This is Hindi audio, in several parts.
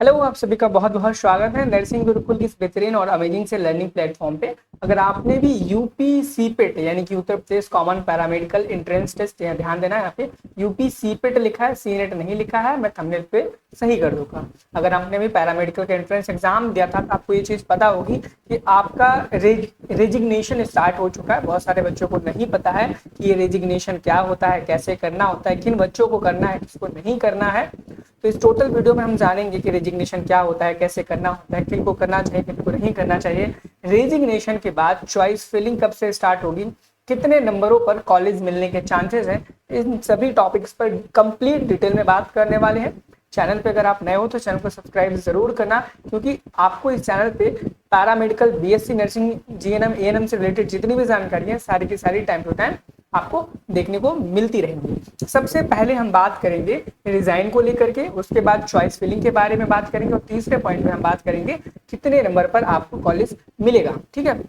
हेलो, आप सभी का बहुत बहुत स्वागत है नर्सिंग गुरुकुल की इस बेहतरीन और अमेजिंग से लर्निंग प्लेटफॉर्म पे। अगर आपने भी यूपी सीपेट यानी कि Uttar Pradesh common paramedical entrance test, ध्यान देना है यहाँ पे यूपी सीपेट लिखा है, सीनेट नहीं लिखा है, मैं थंबनेल पे सही कर दूंगा। अगर आपने भी पैरामेडिकल का एंट्रेंस एग्जाम दिया था तो आपको ये चीज़ पता होगी कि आपका रेजिग्नेशन स्टार्ट हो चुका है। बहुत सारे बच्चों को नहीं पता है कि ये रेजिग्नेशन क्या होता है, कैसे करना होता है, किन बच्चों को करना है, किसको नहीं करना है। तो इस टोटल वीडियो में हम जानेंगे कि रेजिग्नेशन क्या होता है, कैसे करना होता है, किन को करना चाहिए, किन को नहीं करना चाहिए। रेजिग्नेशन के बाद चॉइस फिलिंग कब से स्टार्ट होगी, कितने नंबरों पर कॉलेज मिलने के चांसेस हैं, इन सभी टॉपिक्स पर कंप्लीट डिटेल में बात करने वाले हैं। चैनल पे अगर आप नए हो तो चैनल को सब्सक्राइब जरूर करना, क्योंकि आपको इस चैनल पे paramedical, BSc nursing, GNM, ANM से रिलेटेड जितनी भी जानकारी है सारी की सारी टाइम टू टाइम आपको देखने को मिलती रहेंगी। सबसे पहले हम बात करेंगे रिजाइन को लेकर के, उसके बाद चॉइस फिलिंग के बारे में बात करेंगे और तीसरे पॉइंट में हम बात करेंगे कितने नंबर पर आपको कॉलेज मिलेगा। ठीक है,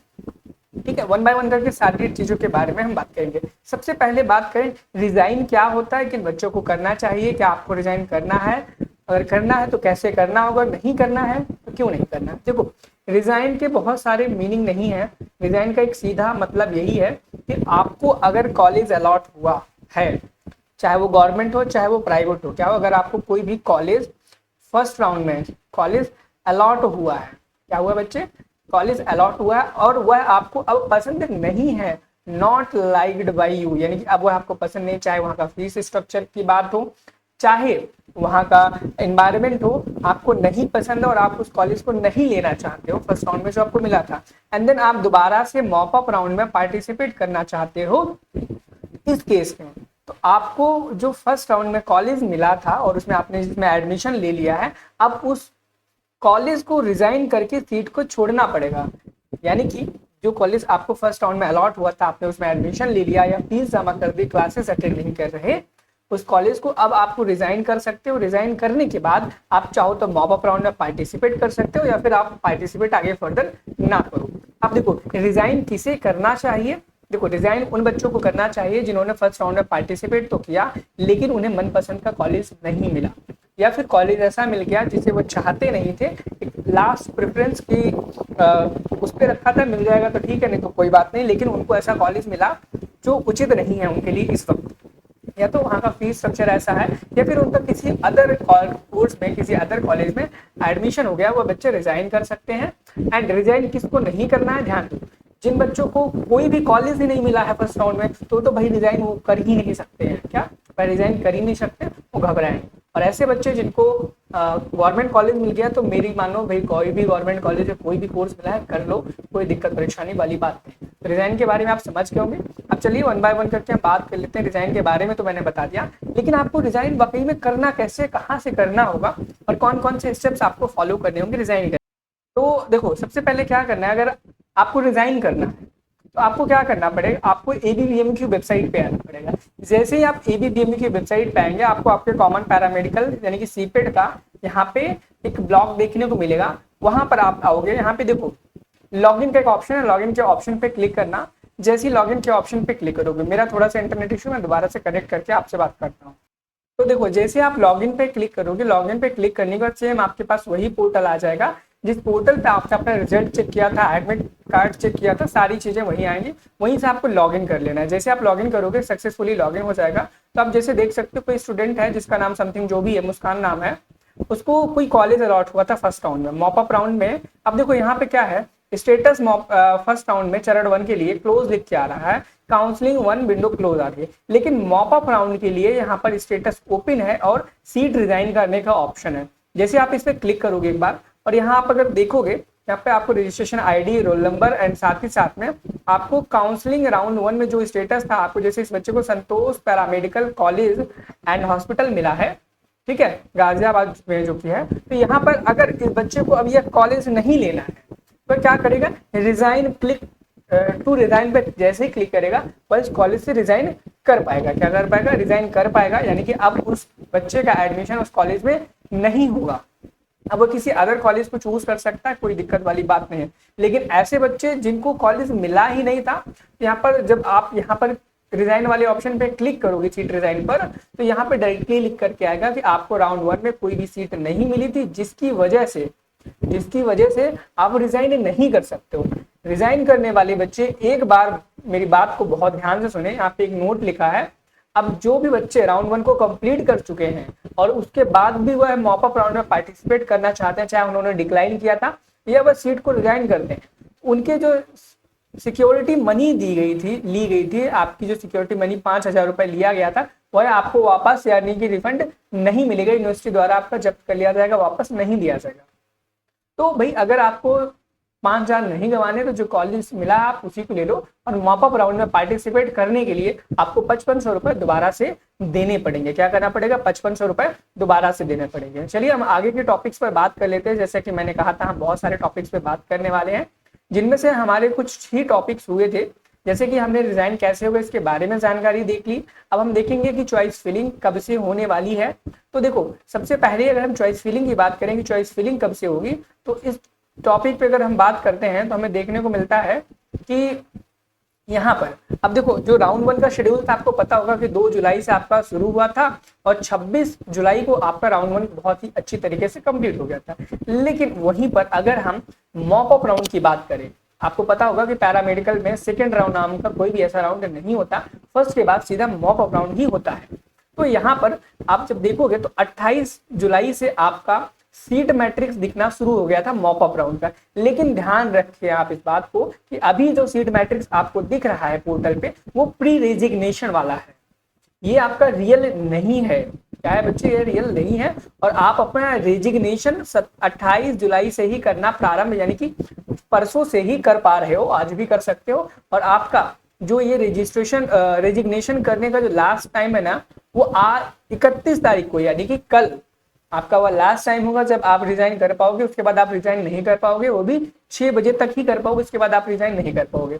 ठीक है, वन बाय वन करके सारी चीजों के बारे में हम बात करेंगे। सबसे पहले बात करें रिजाइन क्या होता है, किन बच्चों को करना चाहिए, क्या आपको रिजाइन करना है, अगर करना है तो कैसे करना होगा, नहीं करना है तो क्यों नहीं करना है। देखो, रिजाइन के बहुत सारे मीनिंग नहीं है। रिजाइन का एक सीधा मतलब यही है कि आपको अगर कॉलेज अलॉट हुआ है, चाहे वो गवर्नमेंट हो चाहे वो प्राइवेट हो, क्या हो, अगर आपको कोई भी कॉलेज फर्स्ट राउंड में कॉलेज अलॉट हुआ है, क्या हुआ बच्चे, कॉलेज अलॉट हुआ है और वह आपको अब पसंद नहीं है, नॉट लाइक्ड बाई यू, यानी कि अब वह आपको पसंद नहीं, चाहे वहाँ का फीस स्ट्रक्चर की बात हो, चाहे वहाँ का एनवायरमेंट हो, आपको नहीं पसंद है और आप उस कॉलेज को नहीं लेना चाहते हो फर्स्ट राउंड में जो आपको मिला था, एंड देन आप दोबारा से मॉप अप राउंड में पार्टिसिपेट करना चाहते हो। इस केस में तो आपको जो फर्स्ट राउंड में कॉलेज मिला था और उसमें आपने जिसमें एडमिशन ले लिया है, अब उस कॉलेज को रिजाइन करके सीट को छोड़ना पड़ेगा। यानी कि जो कॉलेज आपको फर्स्ट राउंड में अलॉट हुआ था, आपने उसमें एडमिशन ले लिया या फीस जमा कर दी, क्लासेस अटेंड नहीं कर रहे, उस कॉलेज को अब आपको रिजाइन कर सकते हो। रिजाइन करने के बाद आप चाहो तो मॉप अप राउंड में पार्टिसिपेट कर सकते हो या फिर आप पार्टिसिपेट आगे फर्दर ना करो। अब देखो, रिजाइन किसे करना चाहिए। देखो, रिजाइन उन बच्चों को करना चाहिए जिन्होंने फर्स्ट राउंड में पार्टिसिपेट तो किया लेकिन उन्हें मनपसंद का कॉलेज नहीं मिला, या फिर कॉलेज ऐसा मिल गया जिसे वो चाहते नहीं थे, लास्ट प्रेफरेंस की उस पर रखा था, मिल जाएगा तो ठीक है, नहीं तो कोई बात नहीं, लेकिन उनको ऐसा कॉलेज मिला जो उचित नहीं है उनके लिए इस वक्त, या तो वहाँ का फीस स्ट्रक्चर ऐसा है या फिर उनका किसी अदर कोर्स में, किसी अदर कॉलेज में एडमिशन हो गया, वो बच्चे रिजाइन कर सकते हैं। एंड रिजाइन किसको नहीं करना है, ध्यान दो, जिन बच्चों को कोई भी कॉलेज ही नहीं मिला है फर्स्ट राउंड में, तो भाई रिजाइन वो कर ही नहीं सकते हैं। क्या भाई रिजाइन कर ही नहीं सकते, वो घबराएं। और ऐसे बच्चे जिनको गवर्नमेंट कॉलेज मिल गया तो मेरी मानो भाई, कोई भी गवर्नमेंट कॉलेज है, कोई भी कोर्स मिला है, कर लो, कोई दिक्कत परेशानी वाली बात नहीं। तो रिजाइन के बारे में आप समझ गए होंगे। अब चलिए वन बाय वन करके हम बात कर लेते हैं। रिजाइन के बारे में तो मैंने बता दिया, लेकिन आपको रिजाइन वाकई में करना कैसे, कहाँ से करना होगा और कौन कौन से स्टेप्स आपको फॉलो करने होंगे रिजाइन। तो देखो, सबसे पहले क्या करना है, अगर आपको रिजाइन करना है तो आपको क्या करना पड़ेगा, आपको एबीबीएम की वेबसाइट पे आना पड़ेगा। जैसे ही आप एबीबीएम की वेबसाइट पे आएंगे, आपको आपके कॉमन पैरामेडिकल यानी कि सीपेट का यहाँ पे एक ब्लॉग देखने को मिलेगा, वहां पर आप आओगे। यहाँ पे देखो लॉगिन का एक ऑप्शन है, लॉगिन के ऑप्शन पे क्लिक करना। जैसे ही लॉगिन के ऑप्शन पे क्लिक करोगे, मेरा थोड़ा सा इंटरनेट इशू, मैं दोबारा से कनेक्ट करके आपसे बात करता हूँ। तो देखो, जैसे आप लॉगिन पे क्लिक करोगे, लॉगिन पे क्लिक करने के बाद सेम आपके पास वही पोर्टल आ जाएगा जिस पोर्टल पे आपने अपना रिजल्ट चेक किया था, एडमिट कार्ड चेक किया था, सारी चीजें वहीं आएंगी, वहीं से आपको लॉगिन कर लेना है। जैसे आप लॉगिन करोगे, सक्सेसफुली लॉगिन हो जाएगा। तो आप जैसे देख सकते हो, कोई स्टूडेंट है जिसका नाम समथिंग जो भी है, मुस्कान नाम है, उसको कोई कॉलेज अलॉट हुआ था फर्स्ट राउंड में, मॉप अप राउंड में। अब देखो यहाँ पे क्या है, स्टेटस फर्स्ट राउंड में चरण 1 के लिए क्लोज लिख के आ रहा है, काउंसलिंग 1 विंडो क्लोज आ रही है, लेकिन मॉप अप राउंड के लिए यहाँ पर स्टेटस ओपन है और सीट रिजाइन करने का ऑप्शन है। जैसे आप इस पर क्लिक करोगे एक बार, और यहाँ आप अगर देखोगे, यहाँ पे आपको registration ID, roll number and साथ में आपको काउंसलिंग राउंड 1 में जो स्टेटस था, आपको जैसे इस बच्चे को संतोष पैरामेडिकल कॉलेज एंड हॉस्पिटल मिला है, ठीक है, गाजियाबाद में जो की है, तो यहाँ पर अगर इस बच्चे को अब यह कॉलेज नहीं लेना है तो क्या करेगा, रिजाइन क्लिक टू रिजाइन पे जैसे ही क्लिक करेगा, वह इस कॉलेज से रिजाइन कर पाएगा। क्या कर पाएगा, रिजाइन कर पाएगा, यानी कि अब उस बच्चे का एडमिशन उस कॉलेज में नहीं होगा। अब वो किसी अदर कॉलेज को चूज कर सकता है, कोई दिक्कत वाली बात नहीं है। लेकिन ऐसे बच्चे जिनको कॉलेज मिला ही नहीं था, यहाँ पर जब आप यहाँ पर रिजाइन वाले ऑप्शन पे क्लिक करोगे सीट रिजाइन पर, तो यहाँ पे डायरेक्टली लिख करके आएगा कि आपको राउंड 1 में कोई भी सीट नहीं मिली थी, जिसकी वजह से आप रिजाइन नहीं कर सकते हो। रिजाइन करने वाले बच्चे एक बार मेरी बात को बहुत ध्यान से सुने, यहाँ पे एक नोट लिखा है। अब जो भी बच्चे राउंड 1 को कंप्लीट कर चुके हैं और उसके बाद भी वह मॉप अप राउंड में पार्टिसिपेट करना चाहते हैं, चाहे उन्होंने डिक्लाइन किया था या वह सीट को रिजाइन करते हैं, उनके जो सिक्योरिटी मनी ली गई थी, आपकी जो सिक्योरिटी मनी 5,000 रुपए लिया गया था, वह आपको वापस यानी कि रिफंड नहीं मिलेगा, यूनिवर्सिटी द्वारा आपका जब्त कर लिया जाएगा, वापस नहीं दिया जाएगा। तो भाई अगर आपको 5,000 नहीं गंवाने तो जो कॉलेज मिला आप उसी को ले लो, और मॉप अप राउंड में पार्टिसिपेट करने के लिए आपको 5500 रुपए दोबारा से देने पड़ेंगे। क्या करना पड़ेगा? 5500 रुपए दोबारा से देने पड़ेंगे। चलिए हम आगे के टॉपिक्स पर बात कर लेते हैं। जैसे कि मैंने कहा था हम बहुत सारे टॉपिक्स पे बात करने वाले हैं, जिनमें से हमारे कुछ ही टॉपिक्स हुए थे। जैसे कि हमने रिजाइन कैसे होगा इसके बारे में जानकारी देख ली। अब हम देखेंगे कि चॉइस फिलिंग कब से होने वाली है। तो देखो, सबसे पहले अगर हम चॉइस फिलिंग की बात करेंगे, चॉइस फिलिंग कब से होगी, तो इस टॉपिक पे अगर हम बात करते हैं तो हमें देखने को मिलता है कि यहाँ पर अब देखो, जो राउंड 1 का शेड्यूल था आपको पता होगा कि 2 जुलाई से आपका शुरू हुआ था और 26 जुलाई को आपका राउंड 1 बहुत ही अच्छी तरीके से कंप्लीट हो गया था। लेकिन वहीं पर अगर हम मॉप अप राउंड की बात करें, आपको पता होगा कि पैरामेडिकल में सेकेंड राउंड नाम का कोई भी ऐसा राउंड नहीं होता, फर्स्ट के बाद सीधा मॉप अप राउंड ही होता है। तो यहाँ पर आप जब देखोगे तो 28 जुलाई से आपका सीट मैट्रिक्स दिखना शुरू हो गया था मॉप अप राउंड का। लेकिन ध्यान रखिए आप इस बात को कि अभी जो सीट मैट्रिक्स आपको दिख रहा है पोर्टल पे, वो प्री रेजिग्नेशन वाला है, ये आपका रियल नहीं है। क्या है बच्चे? ये रियल नहीं है। और आप अपना रेजिग्नेशन 28 जुलाई से ही करना प्रारंभ, यानी कि परसों से ही कर पा रहे हो, आज भी कर सकते हो। और आपका जो ये रेजिग्नेशन करने का जो लास्ट टाइम है ना, वो आज 31 तारीख को, यानी कि कल आपका वह लास्ट टाइम होगा जब आप रिजाइन कर पाओगे। उसके बाद आप रिजाइन नहीं कर पाओगे, वो भी 6 बजे तक ही कर पाओगे, उसके बाद आप रिजाइन नहीं कर पाओगे।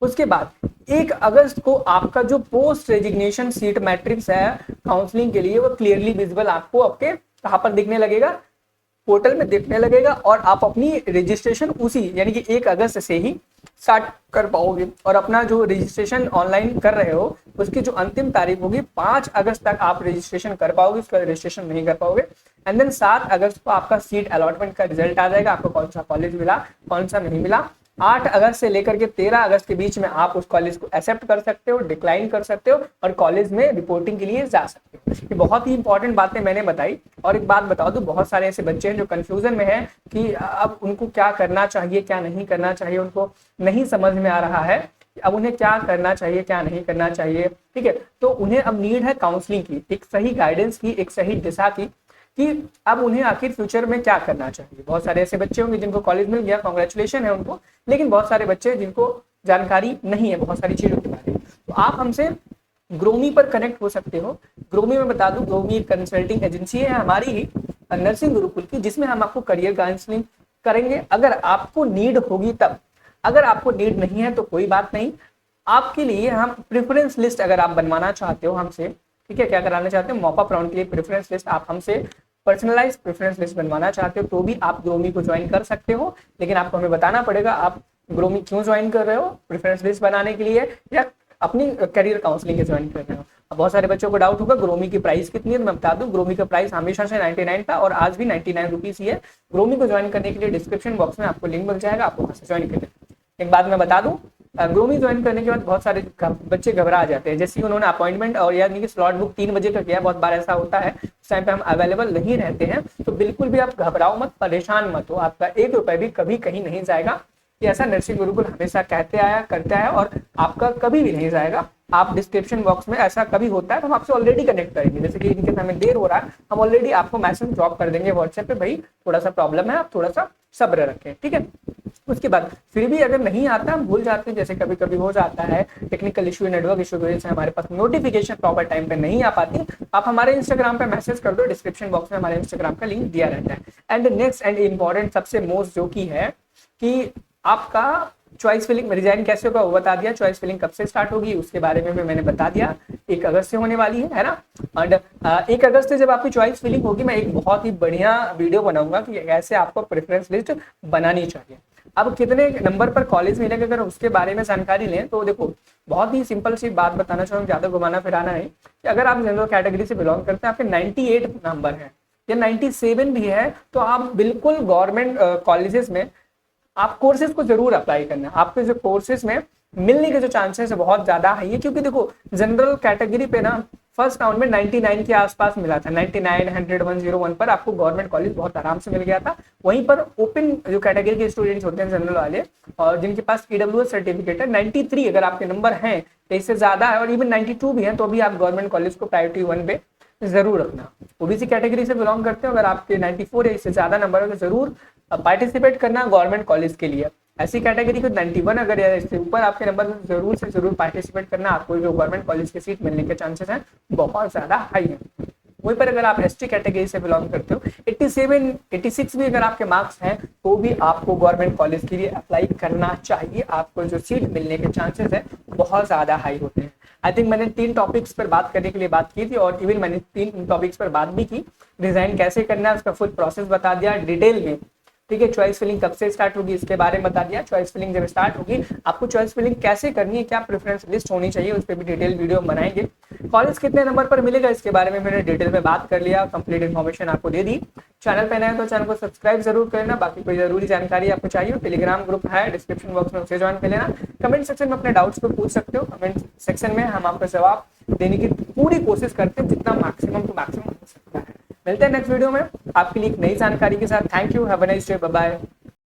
उसके बाद 1 अगस्त को आपका जो पोस्ट रेजिग्नेशन सीट मैट्रिक्स है काउंसलिंग के लिए, वो क्लियरली विजिबल आपको आपके कहां पर दिखने लगेगा? पोर्टल में दिखने लगेगा। और आप अपनी रजिस्ट्रेशन उसी यानी कि 1 अगस्त से ही स्टार्ट कर पाओगे। और अपना जो रजिस्ट्रेशन ऑनलाइन कर रहे हो उसकी जो अंतिम तारीख होगी 5 अगस्त तक आप रजिस्ट्रेशन कर पाओगे, उसका रजिस्ट्रेशन नहीं कर पाओगे। एंड देन 7 अगस्त को आपका सीट अलॉटमेंट का रिजल्ट आ जाएगा, आपको कौन सा कॉलेज मिला कौन सा नहीं मिला। 8 अगस्त से लेकर के 13 अगस्त के बीच में आप उस कॉलेज को एक्सेप्ट कर सकते हो, डिक्लाइन कर सकते हो और कॉलेज में रिपोर्टिंग के लिए जा सकते हो। ये बहुत ही इंपॉर्टेंट बातें मैंने बताई। और एक बात बता दूं, बहुत सारे ऐसे बच्चे हैं जो कंफ्यूजन में हैं कि अब उनको क्या करना चाहिए क्या नहीं करना चाहिए, उनको नहीं समझ में आ रहा है अब उन्हें क्या करना चाहिए क्या नहीं करना चाहिए। ठीक है, तो उन्हें अब नीड है काउंसलिंग की, एक सही गाइडेंस की, एक सही दिशा की, कि अब उन्हें आखिर फ्यूचर में क्या करना चाहिए। बहुत सारे ऐसे बच्चे होंगे जिनको कॉलेज मिल गया, कांग्रेचुलेशन है उनको, लेकिन बहुत सारे बच्चे जिनको जानकारी नहीं है बहुत सारी चीजों के बारे में। तो आप हमसे ग्रोमी पर कनेक्ट हो सकते हो। ग्रोमी में बता दूं, ग्रोमी एक कंसल्टिंग एजेंसी है हमारी ही नर्सिंग गुरुकुल की, जिसमें हम आपको करियर काउंसलिंग करेंगे अगर आपको नीड होगी तब। अगर आपको नीड नहीं है तो कोई बात नहीं, आपके लिए हम प्रेफरेंस लिस्ट अगर आप बनवाना चाहते हो हमसे, ठीक है, क्या कराना चाहते हो मॉप अप राउंड के लिए प्रेफरेंस लिस्ट आप हमसे पर्सनलाइज प्रेफरेंस लिस्ट बनवाना चाहते हो तो भी आप ग्रोमी को ज्वाइन कर सकते हो। लेकिन आपको हमें बताना पड़ेगा आप ग्रोमी क्यों ज्वाइन कर रहे हो, प्रेफरेंस लिस्ट बनाने के लिए या अपनी करियर काउंसलिंग के ज्वाइन कर रहे हो। अब बहुत सारे बच्चों को डाउट होगा ग्रोमी की प्राइस कितनी है, तो मैं बता दूं ग्रोमी का प्राइस हमेशा से 99 था और आज भी 99 रुपीज ही है। ग्रोमी को ज्वाइन करने के लिए डिस्क्रिप्शन बॉक्स में आपको लिंक मिल जाएगा, आपको वहां से ज्वाइन कर। एक बात मैं बता दूं, ग्रोमी ज्वाइन करने के बाद बहुत सारे बच्चे घबरा जाते हैं। जैसे उन्होंने अपॉइंटमेंट और यानी कि स्लॉट बुक 3 बजे का किया, बहुत बार ऐसा होता है उस टाइम पे हम अवेलेबल नहीं रहते हैं, तो बिल्कुल भी आप घबराओ मत, परेशान मत हो, आपका 1 रुपए भी कभी कहीं नहीं जाएगा। ये ऐसा नर्सिंग गुरुकुल हमेशा कहते आया करता है और आपका कभी भी नहीं जाएगा। आप डिस्क्रिप्शन बॉक्स में ऐसा कभी होता है तो हम आपसे ऑलरेडी कनेक्ट करेंगे। जैसे कि इनके हमें देर हो रहा है, हम ऑलरेडी आपको मैसेज ड्रॉप कर देंगे व्हाट्सएप पे, भाई थोड़ा सा प्रॉब्लम है, आप थोड़ा सा सब्र रखें, ठीक है। उसके बाद फिर भी अगर नहीं आता, हम भूल जाते हैं, जैसे कभी कभी हो जाता है टेक्निकल इशू, नेटवर्क इशू की वजह से हमारे पास नोटिफिकेशन प्रॉपर टाइम पे नहीं आ पाती, आप हमारे इंस्टाग्राम पे मैसेज कर दो, डिस्क्रिप्शन बॉक्स में हमारे इंस्टाग्राम का लिंक दिया रहता है। एंड नेक्स्ट एंड इम्पॉर्टेंट सबसे मोस्ट जो की है कि आपका चॉइस फिलिंग रिजाइन कैसे होगा वो बता दिया, चॉइस फिलिंग कब से स्टार्ट होगी उसके बारे में भी मैंने बता दिया, 1 अगस्त से होने वाली है ना। एंड 1 अगस्त से जब आपकी चॉइस फिलिंग होगी, मैं एक बहुत ही बढ़िया वीडियो बनाऊंगा कि कैसे आपको प्रेफरेंस लिस्ट बनानी चाहिए। अब कितने नंबर पर कॉलेज मिलेगा अगर उसके बारे में जानकारी लें तो देखो, बहुत ही सिंपल सी बात बताना चाहूँगा, ज़्यादा घुमाना फिराना नहीं, कि अगर आप जनरल कैटेगरी से बिलोंग करते हैं, आपके 98 नंबर है या 97 भी है, तो आप बिल्कुल गवर्नमेंट कॉलेजेस में आप कोर्सेज को जरूर अप्लाई करना है। आपके जो कोर्सेज में मिलने के जो चांसेस है बहुत ज्यादा हाई है, क्योंकि देखो जनरल कैटेगरी पे ना फर्स्ट राउंड में 99 के आसपास मिला था, 99, 100, 101 पर आपको गवर्नमेंट कॉलेज बहुत आराम से मिल गया था। वहीं पर ओपन जो कैटेगरी के स्टूडेंट्स होते हैं जनरल वाले, और जिनके पास ईडब्ल्यूएस सर्टिफिकेट है, 93 अगर आपके नंबर हैं तो इससे ज्यादा है, और इवन 92 भी है, तो भी आप गवर्नमेंट कॉलेज को प्रायोरिटी 1 पे जरूर रखना। ओबीसी कैटेगरी से बिलोंग करते हो, अगर आपके 94 या इससे ज्यादा नंबर है तो जरूर पार्टिसिपेट करना गवर्नमेंट कॉलेज के लिए। ऐसी कैटेगरी को 91 अगर या इससे ऊपर आपके नंबर, जरूर से जरूर पार्टिसिपेट करना, आपको जो गवर्नमेंट कॉलेज की सीट मिलने के चांसेस हैं बहुत ज्यादा हाई है। वहीं पर अगर आप एसटी कैटेगरी से बिलोंग करते हो, 87, 86 भी अगर आपके मार्क्स हैं तो भी आपको गवर्नमेंट कॉलेज के लिए अप्लाई करना चाहिए, आपको जो सीट मिलने के चांसेस है बहुत ज्यादा हाई होते हैं। आई थिंक मैंने 3 टॉपिक्स पर बात करने के लिए बात की थी, और इवन मैंने 3 टॉपिक्स पर बात भी की। डिजाइन कैसे करना है उसका फुल प्रोसेस बता दिया डिटेल में, ठीक है। चॉइस फिलिंग कब से स्टार्ट होगी इसके बारे में बता दिया। चॉइस फिलिंग जब स्टार्ट होगी आपको चॉइस फिलिंग कैसे करनी है, क्या प्रेफरेंस लिस्ट होनी चाहिए, उस पर भी डिटेल वीडियो बनाएंगे। कॉलेज कितने नंबर पर मिलेगा इसके बारे में मैंने डिटेल में बात कर लिया, कंप्लीट इन्फॉर्मेशन आपको दे दी। चैनल पे नए तो चैनल को सब्सक्राइब जरूर कर लेना। बाकी कोई जरूरी जानकारी आपको चाहिए, टेलीग्राम ग्रुप है डिस्क्रिप्शन बॉक्स में, उसे ज्वाइन कर लेना। कमेंट सेक्शन में अपने डाउट्स को पूछ सकते हो, कमेंट सेक्शन में हम आपको जवाब देने की पूरी कोशिश करते हैं जितना मैक्सिमम टू मैक्सिमम हो सकता है। मिलते हैं नेक्स्ट वीडियो में आपके लिए एक नई जानकारी के साथ। Thank you, have a nice day, bye bye.